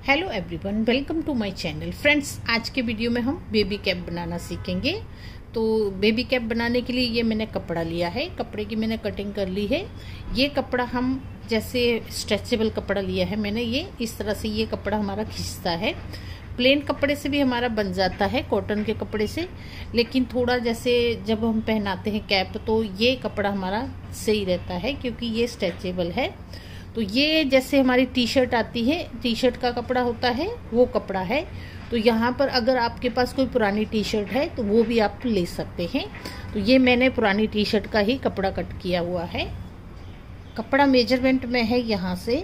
Hello everyone, welcome to my channel. Friends, आज के video में हम बेबी कैप बनाना सीखेंगे। तो बेबी कैप बनाने के लिए ये मैंने कपड़ा लिया है, कपड़े की मैंने कटिंग कर ली है। ये कपड़ा हम जैसे स्ट्रेचेबल कपड़ा लिया है मैंने, ये इस तरह से ये कपड़ा हमारा खींचता है। प्लेन कपड़े से भी हमारा बन जाता है, कॉटन के कपड़े से, लेकिन थोड़ा जैसे जब हम पहनाते हैं कैप तो ये कपड़ा हमारा सही रहता है क्योंकि ये स्ट्रेचेबल है। तो ये जैसे हमारी टी शर्ट आती है, टी शर्ट का कपड़ा होता है, वो कपड़ा है। तो यहाँ पर अगर आपके पास कोई पुरानी टी शर्ट है तो वो भी आप ले सकते हैं। तो ये मैंने पुरानी टी शर्ट का ही कपड़ा कट किया हुआ है। कपड़ा मेजरमेंट में है यहाँ से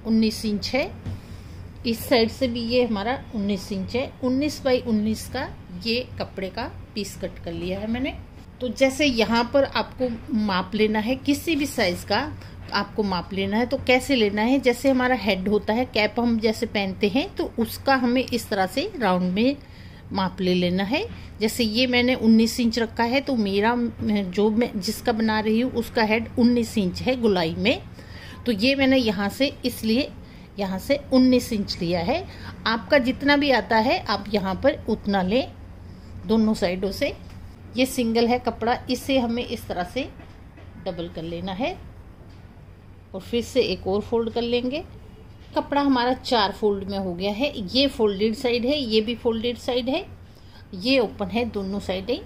19 इंच है, इस साइड से भी ये हमारा 19 इंच है। 19 बाई 19 का ये कपड़े का पीस कट कर लिया है मैंने। तो जैसे यहाँ पर आपको माप लेना है, किसी भी साइज का आपको माप लेना है। तो कैसे लेना है, जैसे हमारा हेड होता है, कैप हम जैसे पहनते हैं तो उसका हमें इस तरह से राउंड में माप ले लेना है। जैसे ये मैंने 19 इंच रखा है, तो मेरा जो मैं जिसका बना रही हूँ उसका हेड 19 इंच है गोलाई में। तो ये मैंने यहाँ से इसलिए यहाँ से 19 इंच लिया है। आपका जितना भी आता है आप यहाँ पर उतना लें दोनों साइडों से। ये सिंगल है कपड़ा, इसे हमें इस तरह से डबल कर लेना है और फिर से एक और फोल्ड कर लेंगे। कपड़ा हमारा 4 फोल्ड में हो गया है। ये फोल्डेड साइड है, ये भी फोल्डेड साइड है, ये ओपन है, दोनों साइडें।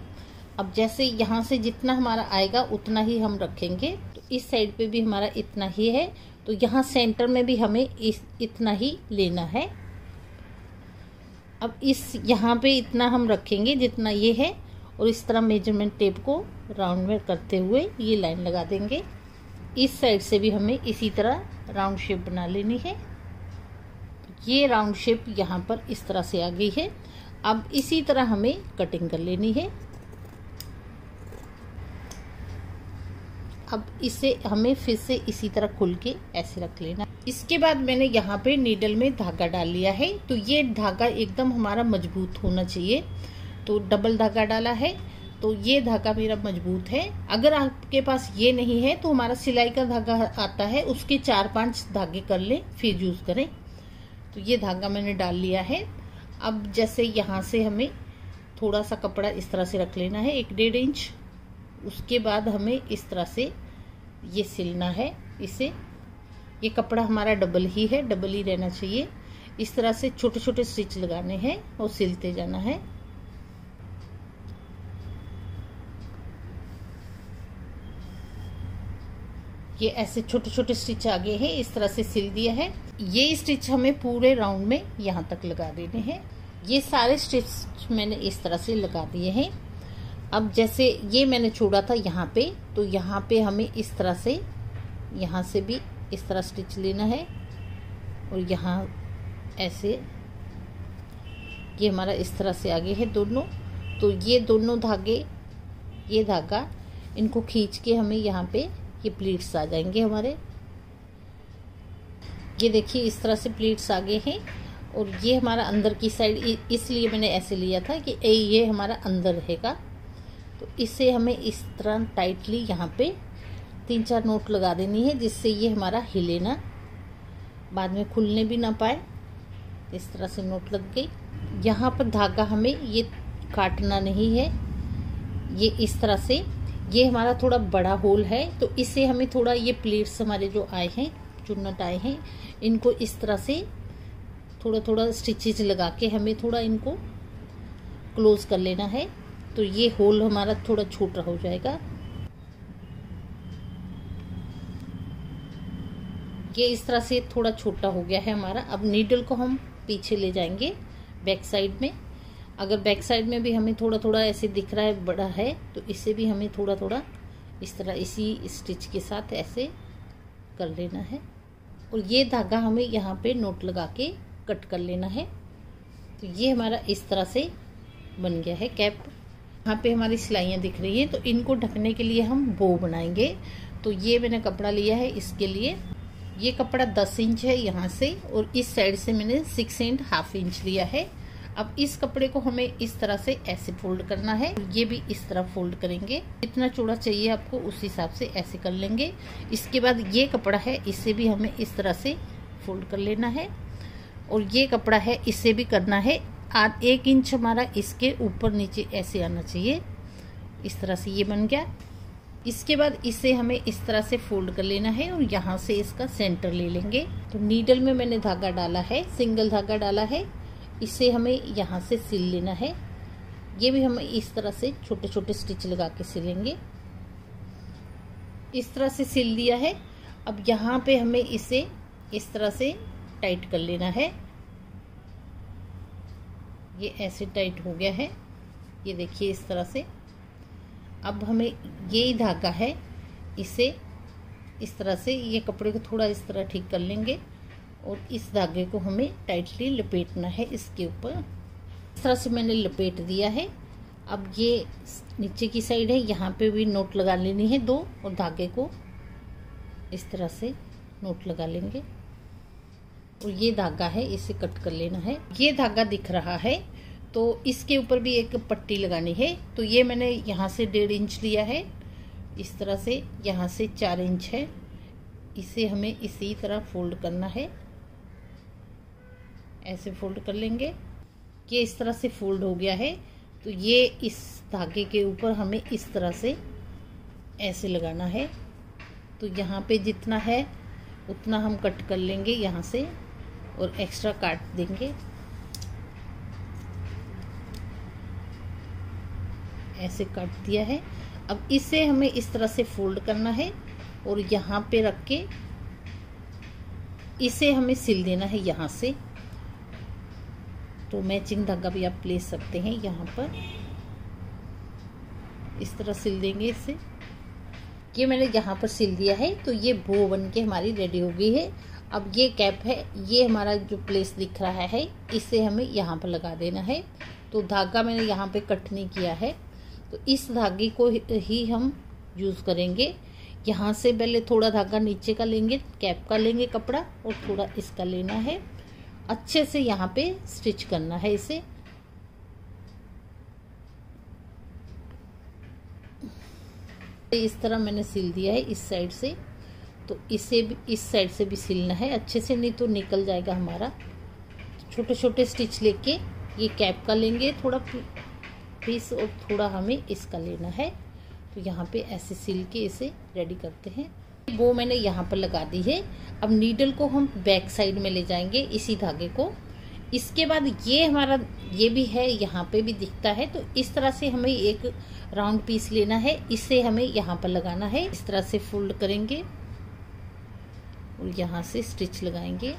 अब जैसे यहाँ से जितना हमारा आएगा उतना ही हम रखेंगे। तो इस साइड पे भी हमारा इतना ही है, तो यहाँ सेंटर में भी हमें इतना ही लेना है। अब इस यहाँ पे इतना हम रखेंगे जितना ये है, और इस तरह मेजरमेंट टेप को राउंड में करते हुए ये लाइन लगा देंगे। इस साइड से भी हमें इसी तरह राउंड शेप बना लेनी है। ये राउंड शेप यहाँ पर इस तरह से आ गई है। अब इसी तरह हमें कटिंग कर लेनी है। अब इसे हमें फिर से इसी तरह खुल के ऐसे रख लेना। इसके बाद मैंने यहाँ पे नीडल में धागा डाल लिया है। तो ये धागा एकदम हमारा मजबूत होना चाहिए, तो डबल धागा डाला है। तो ये धागा मेरा मजबूत है। अगर आपके पास ये नहीं है तो हमारा सिलाई का धागा आता है, उसके 4-5 धागे कर लें फिर यूज करें। तो ये धागा मैंने डाल लिया है। अब जैसे यहाँ से हमें थोड़ा सा कपड़ा इस तरह से रख लेना है, 1-1.5 इंच। उसके बाद हमें इस तरह से ये सिलना है इसे। ये कपड़ा हमारा डबल ही है, डबल ही रहना चाहिए। इस तरह से छोटे छोटे स्टिच लगाने हैं और सिलते जाना है। ये ऐसे छोटे छोटे स्टिच आगे हैं, इस तरह से सिल दिया है। ये स्टिच हमें पूरे राउंड में यहाँ तक लगा देने हैं। ये सारे स्टिच मैंने इस तरह से लगा दिए हैं। अब जैसे ये मैंने छोड़ा था यहाँ पे, तो यहाँ पे हमें इस तरह से यहाँ से भी इस तरह स्टिच लेना है, और यहाँ ऐसे ये हमारा इस तरह से आगे है दोनों। तो ये दोनों धागे, ये धागा, इनको खींच के हमें यहाँ पे ये प्लीट्स आ जाएंगे हमारे। ये देखिए इस तरह से प्लीट्स आगे हैं, और ये हमारा अंदर की साइड, इसलिए मैंने ऐसे लिया था कि ये हमारा अंदर रहेगा। तो इसे हमें इस तरह टाइटली यहाँ पे 3-4 नोट लगा देनी है, जिससे ये हमारा हिले ना, बाद में खुलने भी ना पाए। इस तरह से नोट लग गई। यहाँ पर धागा हमें ये काटना नहीं है। ये इस तरह से, ये हमारा थोड़ा बड़ा होल है, तो इसे हमें थोड़ा, ये प्लेट्स हमारे जो आए हैं, जो नट आए हैं, इनको इस तरह से थोड़ा थोड़ा स्टिचेज लगा के हमें थोड़ा इनको क्लोज कर लेना है। तो ये होल हमारा थोड़ा छोटा हो जाएगा। ये इस तरह से थोड़ा छोटा हो गया है हमारा। अब नीडल को हम पीछे ले जाएंगे बैक साइड में। अगर बैक साइड में भी हमें थोड़ा थोड़ा ऐसे दिख रहा है बड़ा है, तो इसे भी हमें थोड़ा थोड़ा इस तरह इसी स्टिच के साथ ऐसे कर लेना है। और ये धागा हमें यहाँ पे नोट लगा के कट कर लेना है। तो ये हमारा इस तरह से बन गया है कैप। यहाँ पे हमारी सिलाइयाँ दिख रही हैं, तो इनको ढकने के लिए हम बो बनाएंगे। तो ये मैंने कपड़ा लिया है इसके लिए। ये कपड़ा 10 इंच है यहाँ से, और इस साइड से मैंने 6.5 इंच लिया है। अब इस कपड़े को हमें इस तरह से ऐसे फोल्ड करना है, ये भी इस तरह फोल्ड करेंगे। जितना चौड़ा चाहिए आपको उस हिसाब से ऐसे कर लेंगे। इसके बाद ये कपड़ा है, इसे भी हमें इस तरह से फोल्ड कर लेना है। और ये कपड़ा है इसे भी करना है 1 इंच हमारा इसके ऊपर नीचे ऐसे आना चाहिए। इस तरह से ये बन गया। इसके बाद इसे हमें इस तरह से फोल्ड कर लेना है और यहाँ से इसका सेंटर ले लेंगे। तो नीडल में मैंने धागा डाला है, सिंगल धागा डाला है, इसे हमें यहाँ से सिल लेना है। ये भी हमें इस तरह से छोटे छोटे स्टिच लगा के सिलेंगे। इस तरह से सिल लिया है। अब यहाँ पे हमें इसे इस तरह से टाइट कर लेना है। ये ऐसे टाइट हो गया है, ये देखिए इस तरह से। अब हमें ये धागा है, इसे इस तरह से ये कपड़े को थोड़ा इस तरह ठीक कर लेंगे और इस धागे को हमें टाइटली लपेटना है इसके ऊपर। इस तरह से मैंने लपेट दिया है। अब ये नीचे की साइड है, यहाँ पे भी नोट लगा लेनी है 2 और धागे को इस तरह से नोट लगा लेंगे। और ये धागा है इसे कट कर लेना है। ये धागा दिख रहा है तो इसके ऊपर भी एक पट्टी लगानी है। तो ये मैंने यहाँ से 1.5 इंच लिया है, इस तरह से यहाँ से 4 इंच है। इसे हमें इसी तरह फोल्ड करना है, ऐसे फोल्ड कर लेंगे। ये इस तरह से फोल्ड हो गया है। तो ये इस धागे के ऊपर हमें इस तरह से ऐसे लगाना है। तो यहाँ पे जितना है उतना हम कट कर लेंगे यहाँ से और एक्स्ट्रा काट देंगे। ऐसे काट दिया है। अब इसे हमें इस तरह से फोल्ड करना है और यहाँ पे रख के इसे हमें सिल देना है यहाँ से। तो मैचिंग धागा भी आप ले सकते हैं, यहाँ पर इस तरह सिल देंगे इसे। ये मैंने यहाँ पर सिल दिया है। तो ये बो बन के हमारी रेडी हो गई है। अब ये कैप है, ये हमारा जो प्लेस दिख रहा है इसे हमें यहाँ पर लगा देना है। तो धागा मैंने यहाँ पे कट नहीं किया है, तो इस धागे को ही हम यूज़ करेंगे। यहाँ से पहले थोड़ा धागा नीचे का लेंगे, कैप का लेंगे कपड़ा, और थोड़ा इसका लेना है। अच्छे से यहाँ पे स्टिच करना है इसे। इस तरह मैंने सिल दिया है इस साइड से, तो इसे भी इस साइड से भी सिलना है अच्छे से, नहीं तो निकल जाएगा हमारा। छोटे छोटे स्टिच लेके ये कैप का लेंगे थोड़ा पीस और थोड़ा हमें इसका लेना है। तो यहाँ पे ऐसे सिल के इसे रेडी करते हैं। वो मैंने यहाँ पर लगा दी है। अब नीडल को हम बैक साइड में ले जाएंगे इसी धागे को। इसके बाद ये हमारा ये भी है, यहाँ पे भी दिखता है। तो इस तरह से हमें एक राउंड पीस लेना है, इसे हमें यहाँ पर लगाना है। इस तरह से फोल्ड करेंगे और यहाँ से स्टिच लगाएंगे।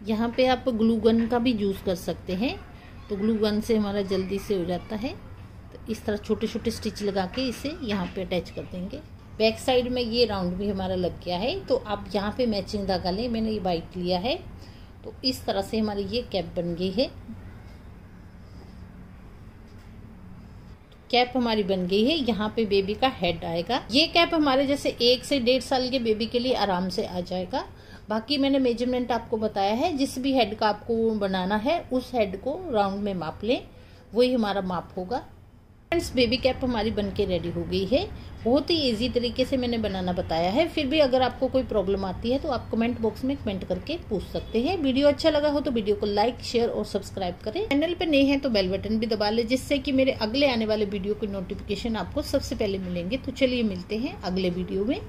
यहाँ पे आप ग्लू गन का भी यूज़ कर सकते हैं, तो ग्लू गन से हमारा जल्दी से हो जाता है। तो इस तरह छोटे छोटे स्टिच लगा के इसे यहाँ पे अटैच कर देंगे। बैक साइड में ये राउंड भी हमारा लग गया है। तो आप यहाँ पे मैचिंग धागा लें, मैंने ये वाइट लिया है। तो इस तरह से हमारी ये कैप बन गई है। कैप हमारी बन गई है। यहाँ पे बेबी का हेड आएगा। ये कैप हमारे जैसे 1 से 1.5 साल के बेबी के लिए आराम से आ जाएगा। बाकी मैंने मेजरमेंट आपको बताया है, जिस भी हेड का आपको बनाना है उस हेड को राउंड में माप लें, वही हमारा माप होगा। फ्रेंड्स, बेबी कैप हमारी बनके रेडी हो गई है। बहुत ही इजी तरीके से मैंने बनाना बताया है। फिर भी अगर आपको कोई प्रॉब्लम आती है तो आप कमेंट बॉक्स में कमेंट करके पूछ सकते हैं। वीडियो अच्छा लगा हो तो वीडियो को लाइक, शेयर और सब्सक्राइब करें। चैनल पे नए हैं तो बेल बटन भी दबा लें, जिससे कि मेरे अगले आने वाले वीडियो की नोटिफिकेशन आपको सबसे पहले मिलेंगे। तो चलिए मिलते हैं अगले वीडियो में।